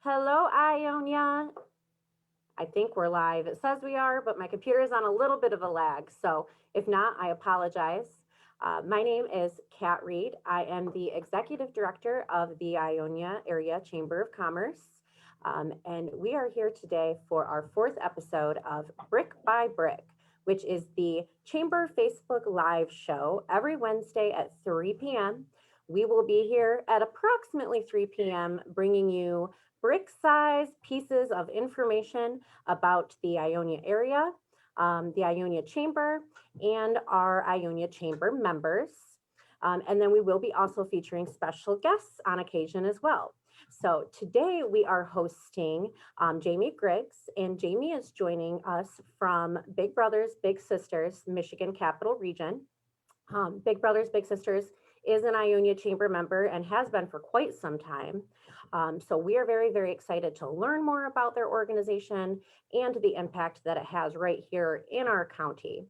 Hello, Ionia. I think we're live. It says we are, but my computer is on a little bit of a lag. So if not, I apologize. My name is Kat Reed. I am the Executive Director of the Ionia Area Chamber of Commerce. And we are here today for our fourth episode of Brick by Brick, which is the Chamber Facebook Live show every Wednesday at 3 p.m. We will be here at approximately 3 p.m. bringing you brick size pieces of information about the Ionia area, the Ionia Chamber, and our Ionia Chamber members. And then we will be also featuring special guests on occasion as well. So today we are hosting Jamie Griggs, and Jamie is joining us from Big Brothers Big Sisters, Michigan Capital Region. Big Brothers Big Sisters is an Ionia Chamber member and has been for quite some time. So we are very, very excited to learn more about their organization and the impact that it has right here in our county.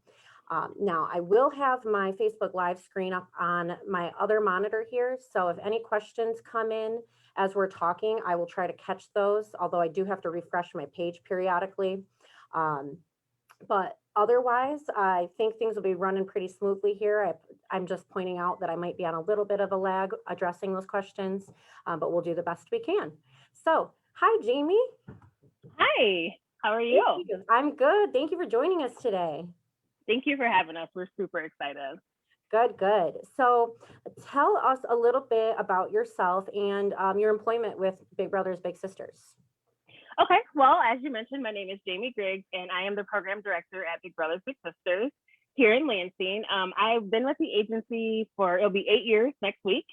Now, I will have my Facebook Live screen up on my other monitor here. So if any questions come in as we're talking, I will try to catch those, although I do have to refresh my page periodically. But otherwise, I think things will be running pretty smoothly here. I'm just pointing out that I might be on a little bit of a lag addressing those questions, but we'll do the best we can. So, hi, Jamie. Hi, how are you? I'm good. Thank you for joining us today. Thank you for having us. We're super excited. Good, good. So, tell us a little bit about yourself and your employment with Big Brothers Big Sisters. Okay, well, as you mentioned, my name is Jamie Griggs, and I am the program director at Big Brothers Big Sisters here in Lansing. I've been with the agency it'll be 8 years next week.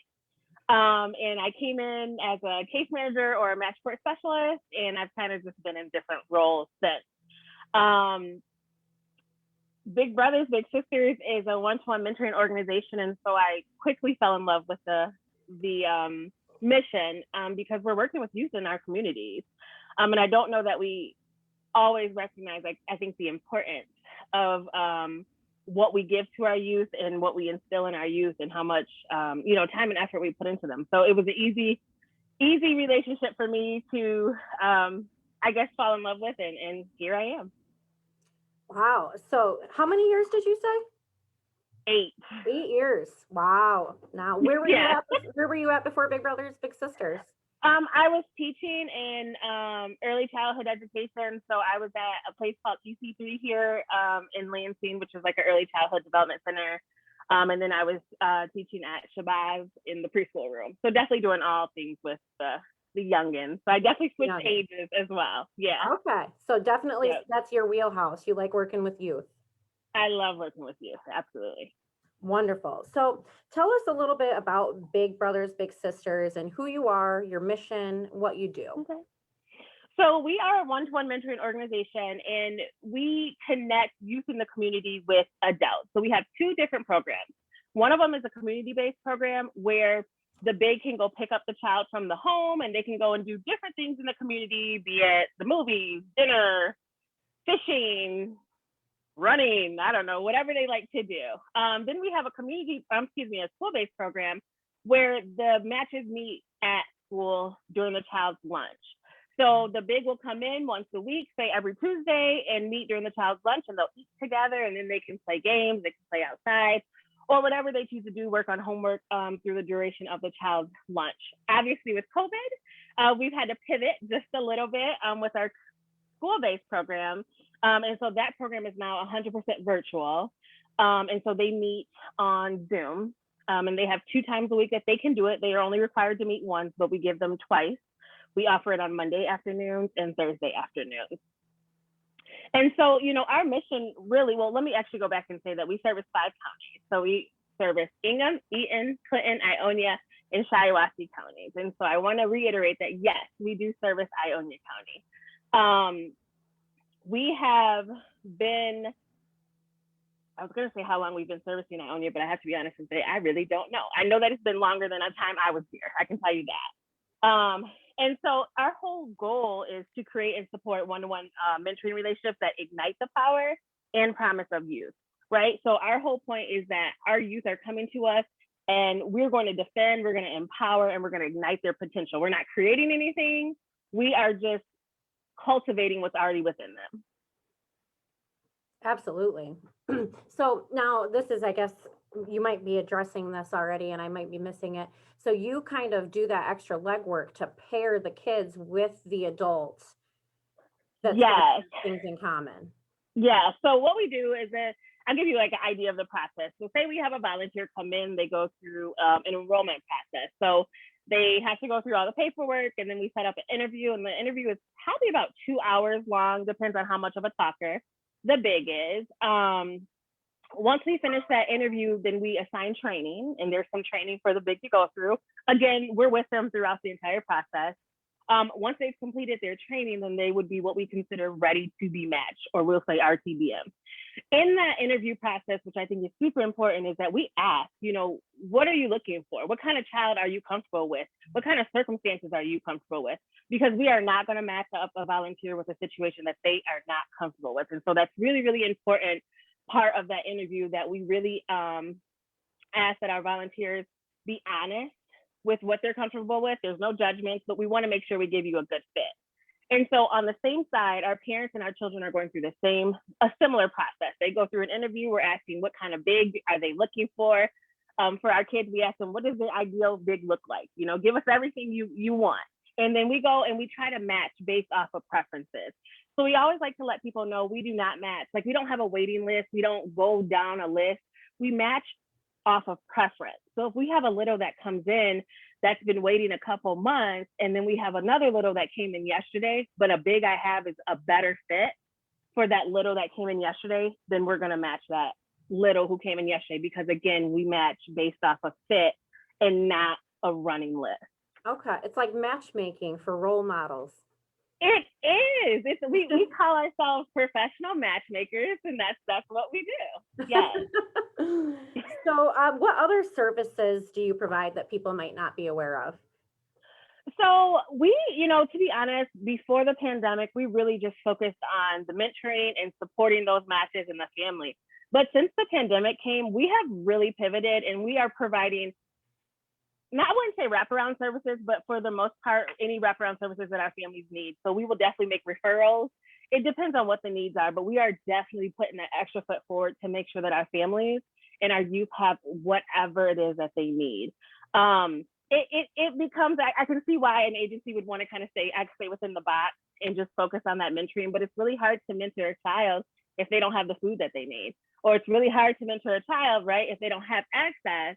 And I came in as a case manager or a match support specialist, and I've kind of just been in different roles since. Big Brothers Big Sisters is a one-to-one mentoring organization, and so I quickly fell in love with the mission because we're working with youth in our communities. And I don't know that we always recognize, I think, the importance of what we give to our youth and what we instill in our youth and how much, time and effort we put into them. So it was an easy relationship for me to, fall in love with, and here I am. Wow. So, how many years did you say? 8. 8 years. Wow. Now, where were you at? Where were you at before Big Brothers Big Sisters? I was teaching in early childhood education. So I was at a place called EC3 here in Lansing, which is like an early childhood development center. And then I was teaching at Shabazz in the preschool room. So definitely doing all things with the youngins. So I definitely switched ages as well. Yeah. Okay. So definitely That's your wheelhouse. You like working with youth. I love working with youth. Absolutely. Wonderful. So tell us a little bit about Big Brothers Big Sisters and who you are, your mission, what you do. Okay. So we are a one-to-one mentoring organization, and we connect youth in the community with adults. So we have 2 different programs. One of them is a community-based program where the big can go pick up the child from the home, and they can go and do different things in the community, be it the movies, dinner, fishing, running, I don't know, whatever they like to do. Then we have a school-based program where the matches meet at school during the child's lunch. So the big will come in once a week, say every Tuesday, and meet during the child's lunch, and they'll eat together, and then they can play games, they can play outside, or whatever they choose to do, work on homework through the duration of the child's lunch. Obviously, with COVID, we've had to pivot just a little bit with our school-based program. And so that program is now 100% virtual. And so they meet on Zoom, and they have 2 times a week that they can do it. They are only required to meet once, but we give them twice. We offer it on Monday afternoons and Thursday afternoons. And so, our mission really, well, let me actually go back and say that we service 5 counties. So we service Ingham, Eaton, Clinton, Ionia, and Shiawassee counties. And so I want to reiterate that, yes, we do service Ionia County. We have been, I was going to say how long we've been servicing Ionia, but I have to be honest and say, I really don't know. I know that it's been longer than the time I was here. I can tell you that. And so our whole goal is to create and support one-to-one mentoring relationships that ignite the power and promise of youth, right? So our whole point is that our youth are coming to us, and we're going to defend, we're going to empower, and we're going to ignite their potential. We're not creating anything. We are just cultivating what's already within them. Absolutely. So now this is, I guess, you might be addressing this already and I might be missing it. So you kind of do that extra legwork to pair the kids with the adults that's going to Yes. have things in common. Yeah. So what we do is that I'll give you like an idea of the process. So say we have a volunteer come in, they go through an enrollment process. So they have to go through all the paperwork, and then we set up an interview, and the interview is probably about 2 hours long, depends on how much of a talker the big is. Once we finish that interview, then we assign training, and there's some training for the big to go through. Again, we're with them throughout the entire process. Once they've completed their training, then they would be what we consider ready to be matched, or we'll say RTBM. In that interview process, which I think is super important, is that we ask, what are you looking for? What kind of child are you comfortable with? What kind of circumstances are you comfortable with? Because we are not going to match up a volunteer with a situation that they are not comfortable with. And so that's really, really important part of that interview, that we really ask that our volunteers be honest with what they're comfortable with. There's no judgments, but we want to make sure we give you a good fit. And so on the same side, our parents and our children are going through a similar process. They go through an interview. We're asking what kind of big are they looking for. For our kids, we ask them, what does the ideal big look like? Give us everything you want. And then we go and we try to match based off of preferences. So we always like to let people know we do not match. Like, we don't have a waiting list. We don't go down a list. We match off of preference. So if we have a little that comes in that's been waiting a couple months, and then we have another little that came in yesterday, but a big I have is a better fit for that little that came in yesterday, then we're going to match that little who came in yesterday, because again, we match based off of fit and not a running list. Okay. It's like matchmaking for role models. It is. We call ourselves professional matchmakers, and that's what we do. Yes. So what other services do you provide that people might not be aware of? So we, to be honest, before the pandemic, we really just focused on the mentoring and supporting those matches and the family. But since the pandemic came, we have really pivoted, and we are providing, I wouldn't say wraparound services, but for the most part, any wraparound services that our families need. So we will definitely make referrals. It depends on what the needs are, but we are definitely putting that extra foot forward to make sure that our families and our youth have whatever it is that they need. It becomes, I can see why an agency would want to kind of stay within the box and just focus on that mentoring, but it's really hard to mentor a child if they don't have the food that they need. Or it's really hard to mentor a child, right, if they don't have access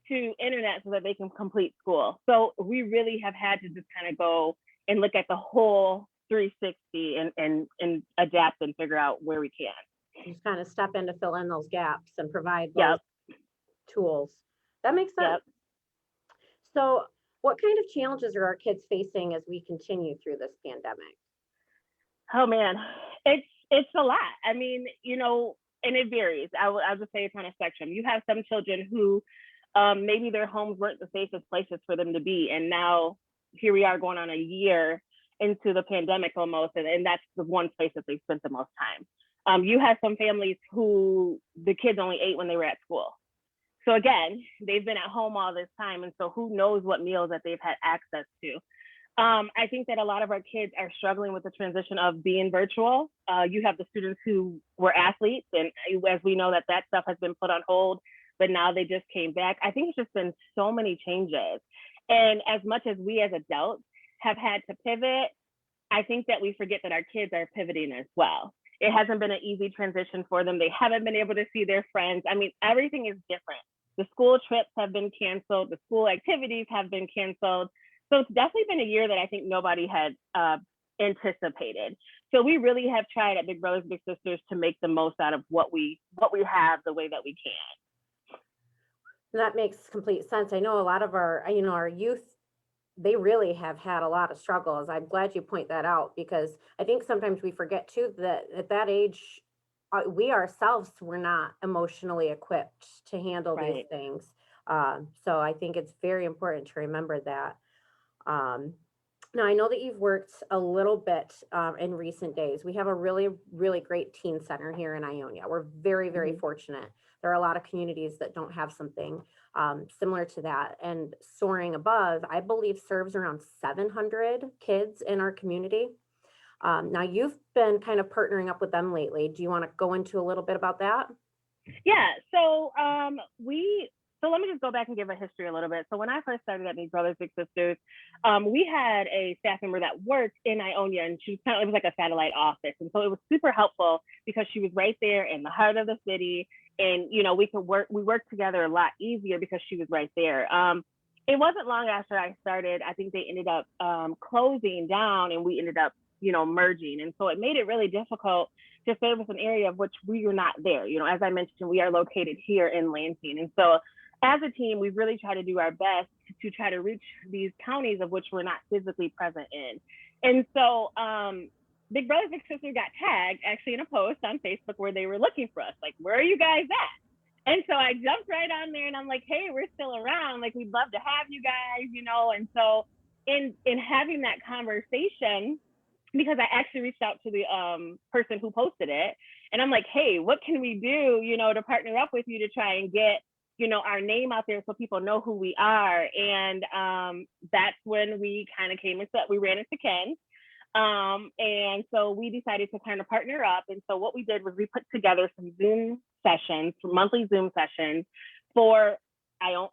to internet so that they can complete school. So we really have had to just kind of go and look at the whole 360 and adapt and figure out where we can. Just kind of step in to fill in those gaps and provide those tools. That makes sense. Yep. So what kind of challenges are our kids facing as we continue through this pandemic? Oh man, it's a lot. I mean, and it varies. I'll just say it's on a spectrum. You have some children who maybe their homes weren't the safest places for them to be. And now here we are going on a year into the pandemic almost, and that's the one place that they spent the most time. You have some families who the kids only ate when they were at school. So again, they've been at home all this time, and so who knows what meals that they've had access to. I think that a lot of our kids are struggling with the transition of being virtual. You have the students who were athletes, and as we know that stuff has been put on hold, but now they just came back. I think it's just been so many changes. And as much as we as adults have had to pivot, I think that we forget that our kids are pivoting as well. It hasn't been an easy transition for them. They haven't been able to see their friends. I mean, everything is different. The school trips have been canceled. The school activities have been canceled. So it's definitely been a year that I think nobody had anticipated. So we really have tried at Big Brothers Big Sisters to make the most out of what we have the way that we can. That makes complete sense. I know a lot of our youth, they really have had a lot of struggles. I'm glad you point that out, because I think sometimes we forget too that at that age, we ourselves were not emotionally equipped to handle these things. So I think it's very important to remember that. Now, I know that you've worked a little bit in recent days. We have a really, really great teen center here in Ionia. We're very, very fortunate. there are a lot of communities that don't have something similar to that. And soaring above, I believe, serves around 700 kids in our community. Now, you've been kind of partnering up with them lately. Do you want to go into a little bit about that? Yeah. So let me just go back and give a history a little bit. So when I first started at Big Brothers Big Sisters, we had a staff member that worked in Ionia, and she was it was like a satellite office, and so it was super helpful because she was right there in the heart of the city, and we worked together a lot easier because she was right there. It wasn't long after I started, I think they ended up closing down, and we ended up merging, and so it made it really difficult to service an area of which we were not there. As I mentioned, we are located here in Lansing, and so as a team, we've really tried to do our best to try to reach these counties of which we're not physically present in. And so Big Brothers Big Sisters got tagged actually in a post on Facebook where they were looking for us, like, where are you guys at? And so I jumped right on there and I'm like, hey, we're still around. Like, we'd love to have you guys, And so in having that conversation, because I actually reached out to the person who posted it, and I'm like, hey, what can we do, to partner up with you to try and get our name out there so people know who we are. And that's when we kind of we ran into Ken. And so we decided to kind of partner up. And so what we did was we put together some monthly Zoom sessions for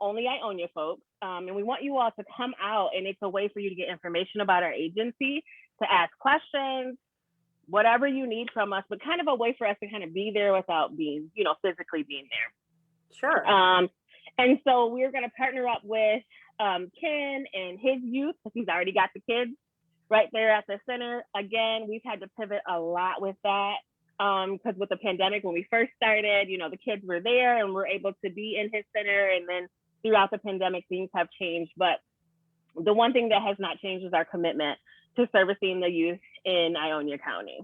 only Ionia folks. And we want you all to come out, and it's a way for you to get information about our agency, to ask questions, whatever you need from us, but kind of a way for us to kind of be there without being, physically being there. Sure. And so we're going to partner up with Ken and his youth, because he's already got the kids right there at the center. Again, we've had to pivot a lot with that because with the pandemic, when we first started, the kids were there and we're able to be in his center. And then throughout the pandemic, things have changed. But the one thing that has not changed is our commitment to servicing the youth in Ionia County.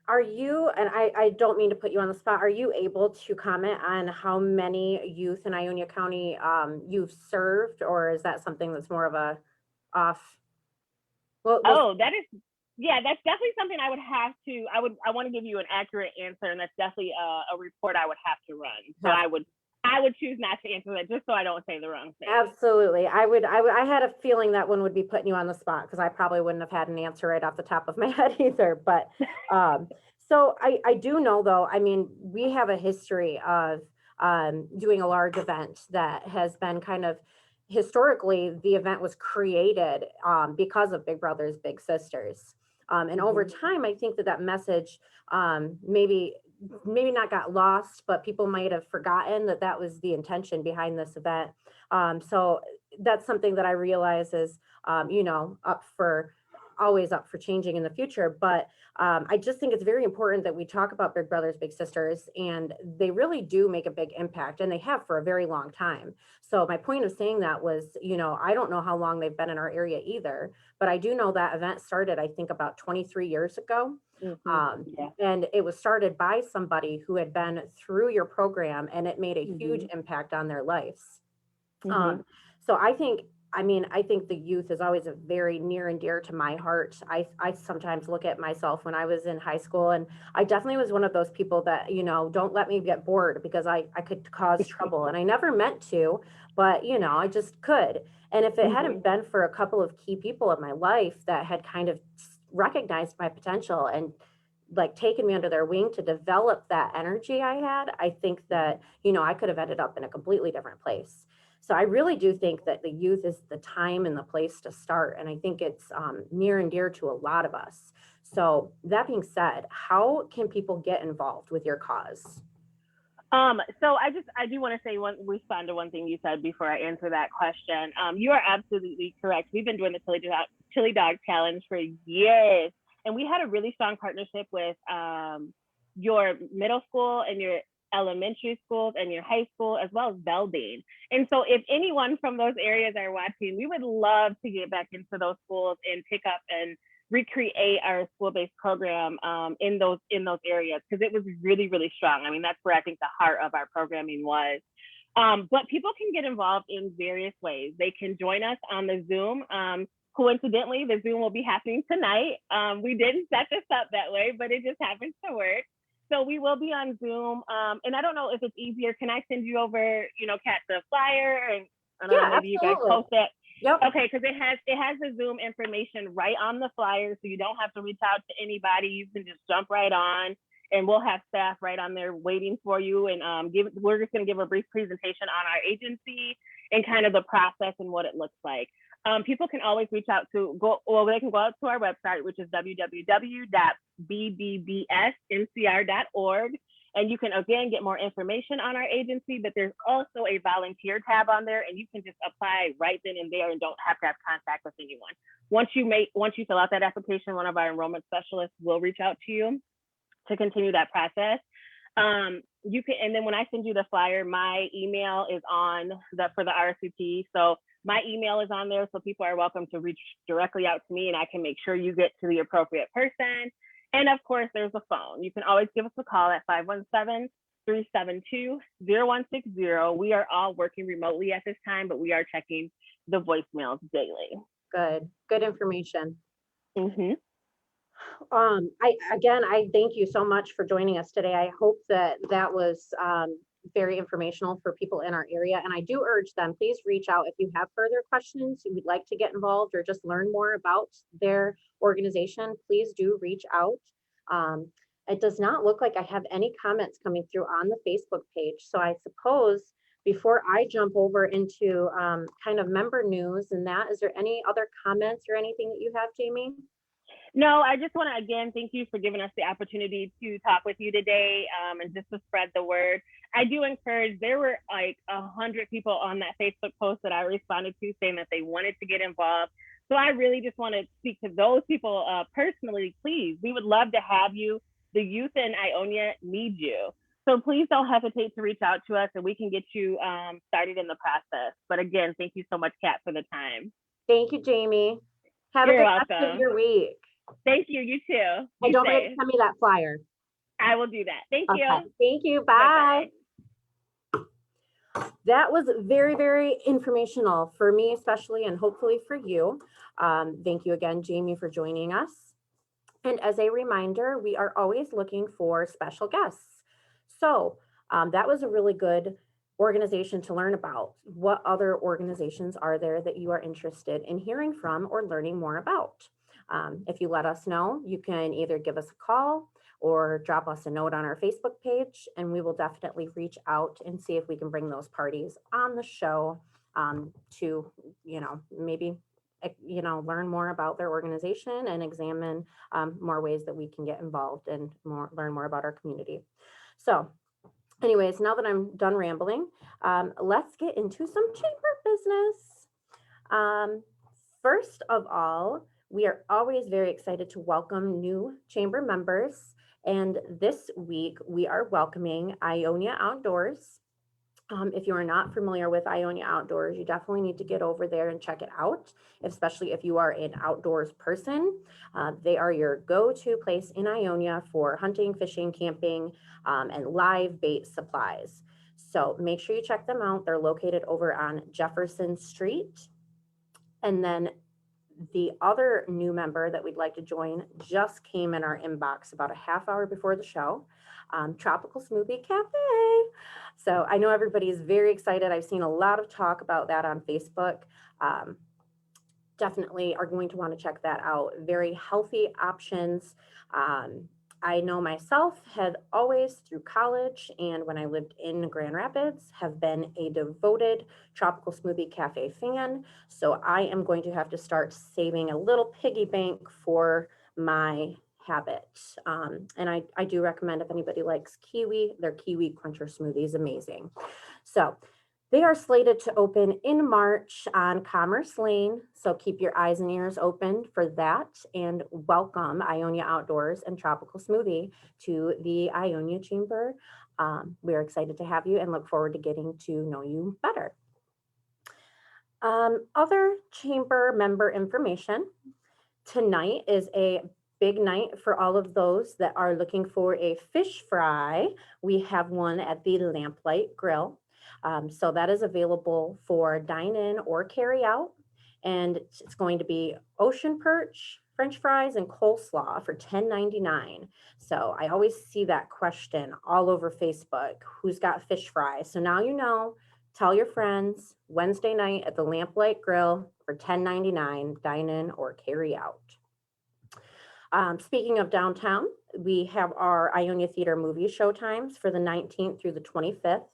Are you, and I don't mean to put you on the spot, are you able to comment on how many youth in Ionia County you've served, or is that something that's more of a off? That's definitely something I would have to, I want to give you an accurate answer, and that's definitely a report I would have to run. So I would choose not to answer that just so I don't say the wrong thing. Absolutely. I had a feeling that one would be putting you on the spot, because I probably wouldn't have had an answer right off the top of my head either. But so I do know, though, I mean, we have a history of doing a large event that has been kind of, historically, the event was created because of Big Brothers Big Sisters. And over time, I think that message maybe not got lost, but people might have forgotten that was the intention behind this event. So that's something that I realize is, always up for changing in the future. But I just think it's very important that we talk about Big Brothers Big Sisters, and they really do make a big impact, and they have for a very long time. So my point of saying that was, I don't know how long they've been in our area either, but I do know that event started, I think, about 23 years ago. And it was started by somebody who had been through your program, and it made a huge impact on their lives. So I think the youth is always a very near and dear to my heart. I sometimes look at myself when I was in high school, and I definitely was one of those people that, don't let me get bored, because I could cause trouble, and I never meant to, but, I just could. And if it hadn't been for a couple of key people in my life that had kind of recognized my potential and like taken me under their wing to develop that energy I had, I think that, I could have ended up in a completely different place. So I really do think that the youth is the time and the place to start. And I think it's near and dear to a lot of us. So that being said, how can people get involved with your cause? So I do want to respond to one thing you said before I answer that question. You are absolutely correct. We've been doing the Chili Dog Challenge for years, and we had a really strong partnership with your middle school and your elementary schools and your high school, as well as Belding. And so if anyone from those areas are watching, we would love to get back into those schools and pick up and recreate our school-based program in those areas, because it was really, really strong. I mean, that's where I think the heart of our programming was. But people can get involved in various ways. They can join us on the Zoom. Coincidentally, the Zoom will be happening tonight. We didn't set this up that way, but it just happens to work. So we will be on Zoom. And I don't know if it's easier. Can I send you over, Kat, the flyer? And I don't know, Yeah, maybe you guys absolutely. post it. Yep. Okay, because it has the Zoom information right on the flyer, so you don't have to reach out to anybody. You can just jump right on, and we'll have staff right on there waiting for you. And we're just going to give a brief presentation on our agency and kind of the process and what it looks like. People can always reach out they can go out to our website, which is www.bbbsmcr.org. And you can, again, get more information on our agency, but there's also a volunteer tab on there, and you can just apply right then and there and don't have to have contact with anyone. Once you fill out that application, one of our enrollment specialists will reach out to you to continue that process. And then when I send you the flyer, my email is for the RSVP. So my email is on there, so people are welcome to reach directly out to me, and I can make sure you get to the appropriate person. And of course, there's a phone. You can always give us a call at 517-372-0160. We are all working remotely at this time, but we are checking the voicemails daily. Good information. Mm-hmm. I thank you so much for joining us today. I hope that was very informational for people in our area. And I do urge them, please reach out if you have further questions, you would like to get involved or just learn more about their organization, please do reach out. It does not look like I have any comments coming through on the Facebook page. So I suppose before I jump over into kind of member news and that, is there any other comments or anything that you have, Jamie? No, I just want to, again, thank you for giving us the opportunity to talk with you today and just to spread the word. I do encourage, there were like 100 people on that Facebook post that I responded to saying that they wanted to get involved. So I really just want to speak to those people personally, please. We would love to have you. The youth in Ionia need you. So please don't hesitate to reach out to us and we can get you started in the process. But again, thank you so much, Kat, for the time. Thank you, Jamie. Have You're a good welcome. rest of your week. Thank you. You too. And don't forget to send me that flyer. I will do that. Thank you. Thank you. Bye. That was very, very informational for me, especially, and hopefully for you. Thank you again, Jamie, for joining us. And as a reminder, we are always looking for special guests. So that was a really good organization to learn about. What other organizations are there that you are interested in hearing from or learning more about? If you let us know, you can either give us a call or drop us a note on our Facebook page, and we will definitely reach out and see if we can bring those parties on the show to, maybe, learn more about their organization and examine more ways that we can get involved and learn more about our community. So anyways, now that I'm done rambling, let's get into some chamber business. First of all, we are always very excited to welcome new chamber members. And this week we are welcoming Ionia Outdoors. If you are not familiar with Ionia Outdoors, you definitely need to get over there and check it out, especially if you are an outdoors person. They are your go-to place in Ionia for hunting, fishing, camping, and live bait supplies. So make sure you check them out. They're located over on Jefferson Street. And then the other new member that we'd like to join just came in our inbox about a half hour before the show, Tropical Smoothie Café. So I know everybody's very excited. I've seen a lot of talk about that on Facebook. Definitely are going to want to check that out. Very healthy options. I know myself had always through college and when I lived in Grand Rapids have been a devoted Tropical Smoothie Cafe fan. So I am going to have to start saving a little piggy bank for my habit. And I do recommend if anybody likes kiwi, their kiwi cruncher smoothie is amazing. So they are slated to open in March on Commerce Lane, so keep your eyes and ears open for that, and welcome Ionia Outdoors and Tropical Smoothie to the Ionia Chamber. We're excited to have you and look forward to getting to know you better. Other chamber member information. Tonight is a big night for all of those that are looking for a fish fry. We have one at the Lamplight Grill. So that is available for dine in or carry out. And it's going to be ocean perch, French fries, and coleslaw for $10.99. So I always see that question all over Facebook, who's got fish fries? So now you know, tell your friends, Wednesday night at the Lamplight Grill for $10.99, dine in or carry out. Speaking of downtown, we have our Ionia Theater movie showtimes for the 19th through the 25th.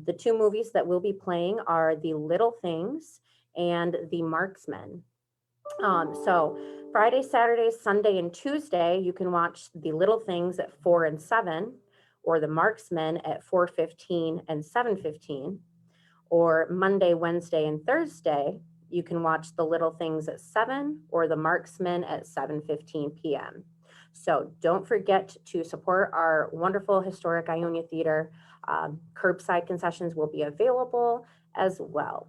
The two movies that we'll be playing are The Little Things and The Marksman. So Friday, Saturday, Sunday, and Tuesday, you can watch The Little Things at 4 and 7, or The Marksman at 4:15 and 7:15. Or Monday, Wednesday, and Thursday, you can watch The Little Things at 7 or The Marksman at 7:15 p.m. So don't forget to support our wonderful historic Ionia Theater. Curbside concessions will be available as well.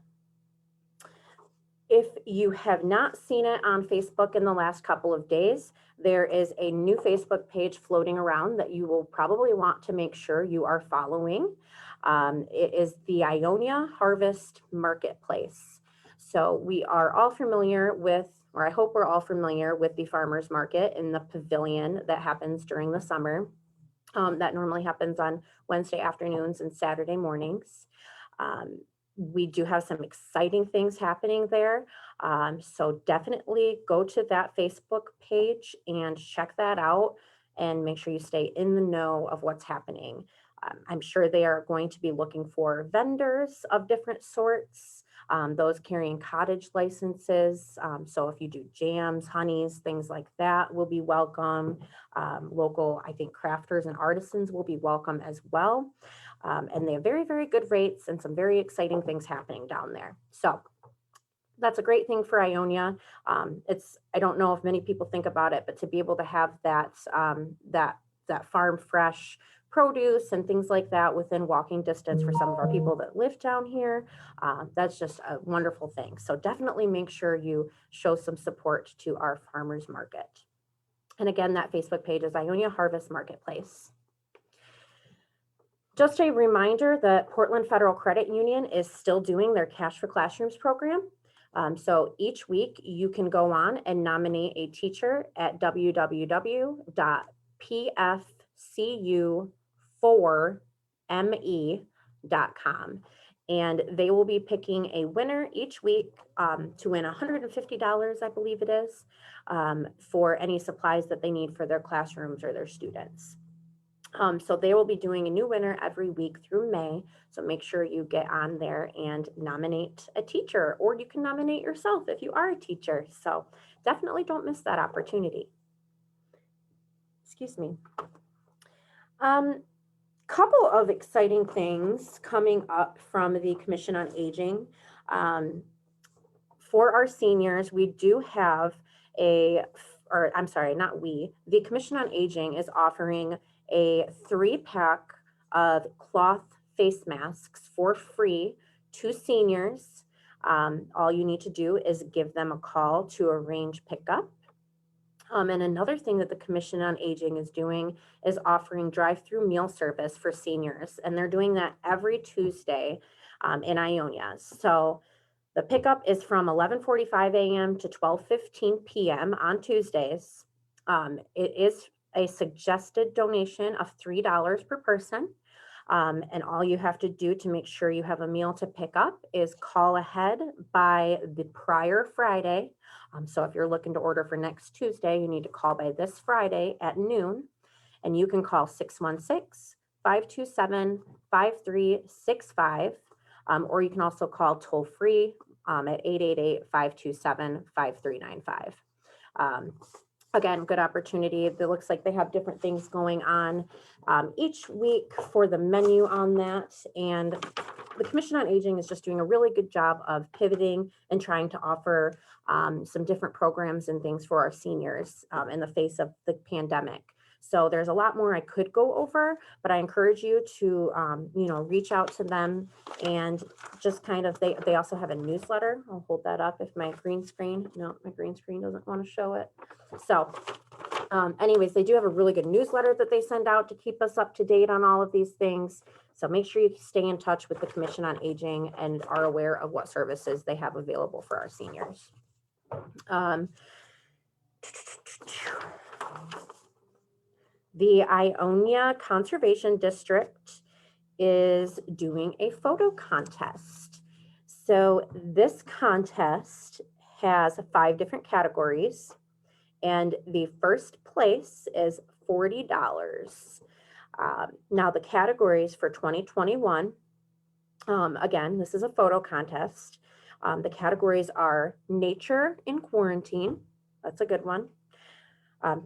If you have not seen it on Facebook in the last couple of days, there is a new Facebook page floating around that you will probably want to make sure you are following. It is the Ionia Harvest Marketplace. So we are all familiar with, or I hope we're all familiar with the farmers market in the pavilion that happens during the summer. That normally happens on Wednesday afternoons and Saturday mornings. We do have some exciting things happening there. So definitely go to that Facebook page and check that out and make sure you stay in the know of what's happening. I'm sure they are going to be looking for vendors of different sorts, those carrying cottage licenses. So if you do jams, honeys, things like that will be welcome. Local, I think, crafters and artisans will be welcome as well. And they have very, very good rates and some very exciting things happening down there. So that's a great thing for Ionia. I don't know if many people think about it, but to be able to have that, that farm fresh produce and things like that within walking distance for some of our people that live down here, that's just a wonderful thing. So definitely make sure you show some support to our farmers market. And again, that Facebook page is Ionia Harvest Marketplace. Just a reminder that Portland Federal Credit Union is still doing their Cash for Classrooms program. So each week you can go on and nominate a teacher at www.pfcu4me.com. And they will be picking a winner each week to win $150, I believe it is, for any supplies that they need for their classrooms or their students. So they will be doing a new winner every week through May. So make sure you get on there and nominate a teacher, or you can nominate yourself if you are a teacher. So definitely don't miss that opportunity. Excuse me. Couple of exciting things coming up from the Commission on Aging. For our seniors, we do have the Commission on Aging is offering a 3-pack of cloth face masks for free to seniors. All you need to do is give them a call to arrange pickup. And another thing that the Commission on Aging is doing is offering drive-through meal service for seniors. And they're doing that every Tuesday in Ionia. So the pickup is from 11:45 a.m. to 12:15 p.m. on Tuesdays. It is a suggested donation of $3 per person. And all you have to do to make sure you have a meal to pick up is call ahead by the prior Friday. So if you're looking to order for next Tuesday, you need to call by this Friday at noon. And you can call 616-527-5365. Or you can also call toll free at 888-527-5395. Again, good opportunity. It looks like they have different things going on each week for the menu on that. And the Commission on Aging is just doing a really good job of pivoting and trying to offer some different programs and things for our seniors in the face of the pandemic. So there's a lot more I could go over, but I encourage you to, reach out to them and just kind of, they also have a newsletter. I'll hold that up if my green screen doesn't want to show it. So anyways, they do have a really good newsletter that they send out to keep us up to date on all of these things. So make sure you stay in touch with the Commission on Aging and are aware of what services they have available for our seniors. The Ionia Conservation District is doing a photo contest. So this contest has 5 different categories, and the first place is $40. Now the categories for 2021, again, this is a photo contest. The categories are nature in quarantine. That's a good one.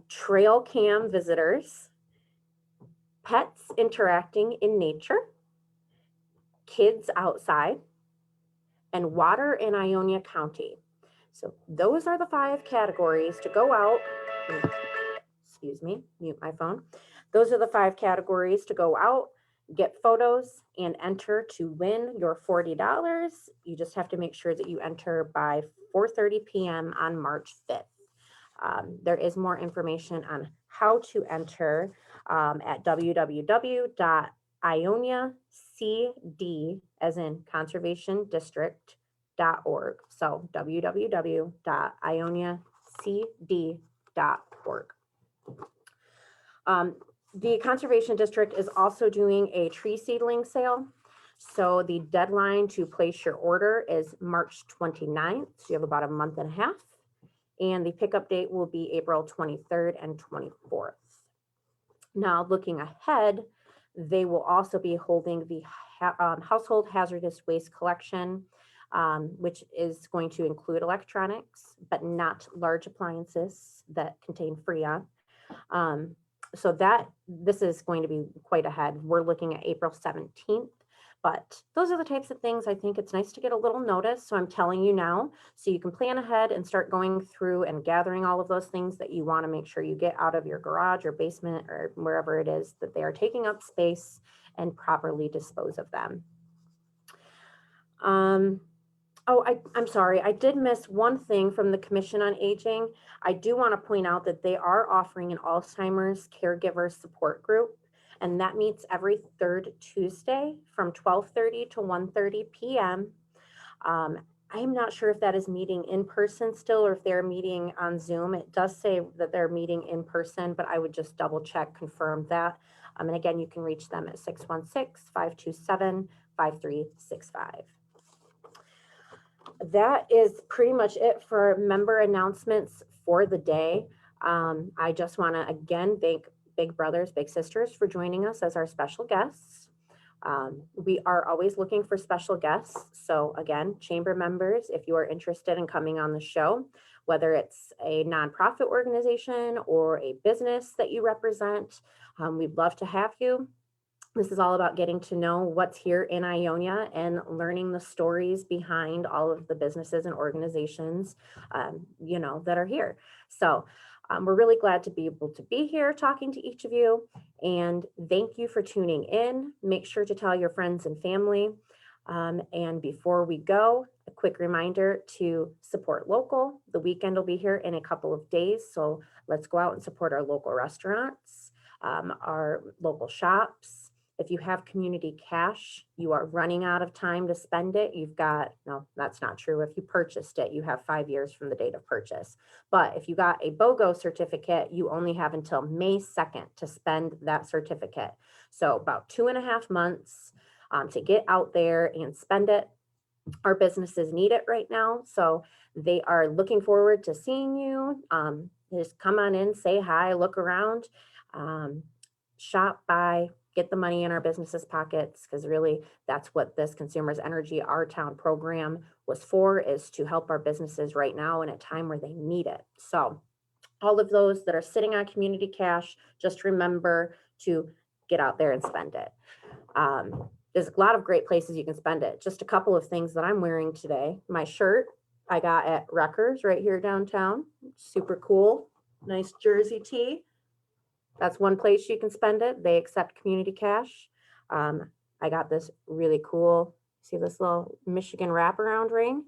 Trail cam visitors, pets interacting in nature, kids outside, and water in Ionia County. So those are the 5 categories to go out. Excuse me, mute my phone. Those are the 5 categories to go out, get photos, and enter to win your $40. You just have to make sure that you enter by 4:30 p.m. on March 5th. There is more information on how to enter at www.ioniacd, as in Conservation District.org. So www.ioniacd.org. The Conservation District is also doing a tree seedling sale. So the deadline to place your order is March 29th. So you have about a month and a half. And the pickup date will be April 23rd and 24th. Now, looking ahead, they will also be holding the Household Hazardous Waste Collection, which is going to include electronics, but not large appliances that contain Freon. So this is going to be quite ahead. We're looking at April 17th. But those are the types of things I think it's nice to get a little notice. So I'm telling you now, so you can plan ahead and start going through and gathering all of those things that you want to make sure you get out of your garage or basement or wherever it is that they are taking up space, and properly dispose of them. I'm sorry. I did miss one thing from the Commission on Aging. I do want to point out that they are offering an Alzheimer's caregiver support group. And that meets every 3rd Tuesday from 12:30 to 1:30 p.m. I'm not sure if that is meeting in person still or if they're meeting on Zoom. It does say that they're meeting in person, but I would just double check, confirm that. And again, you can reach them at 616-527-5365. That is pretty much it for member announcements for the day. I just want to again thank Big Brothers, Big Sisters for joining us as our special guests. We are always looking for special guests. So again, chamber members, if you are interested in coming on the show, whether it's a nonprofit organization or a business that you represent, we'd love to have you. This is all about getting to know what's here in Ionia and learning the stories behind all of the businesses and organizations, that are here. So we're really glad to be able to be here talking to each of you, and thank you for tuning in. Make sure to tell your friends and family. And before we go, a quick reminder to support local. The weekend will be here in a couple of days, so let's go out and support our local restaurants, our local shops. If you have community cash, you are running out of time to spend it. No, that's not true. If you purchased it, you have 5 years from the date of purchase. But if you got a BOGO certificate, you only have until May 2nd to spend that certificate. So about 2.5 months to get out there and spend it. Our businesses need it right now. So they are looking forward to seeing you. Just come on in, say hi, look around, shop, buy, get the money in our businesses' pockets, because really that's what this Consumers Energy Our Town program was for, is to help our businesses right now in a time where they need it. So all of those that are sitting on community cash, just remember to get out there and spend it. There's a lot of great places you can spend it. Just a couple of things that I'm wearing today. My shirt I got at Wreckers right here downtown. Super cool. Nice jersey tee. That's one place you can spend it. They accept community cash. I got this really cool, see this little Michigan wraparound ring?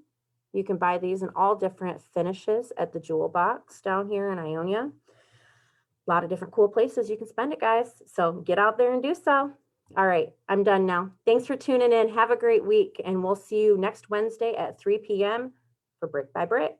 You can buy these in all different finishes at the Jewel Box down here in Ionia. A lot of different cool places you can spend it, guys. So get out there and do so. All right, I'm done now. Thanks for tuning in. Have a great week, and we'll see you next Wednesday at 3 p.m. for Brick by Brick.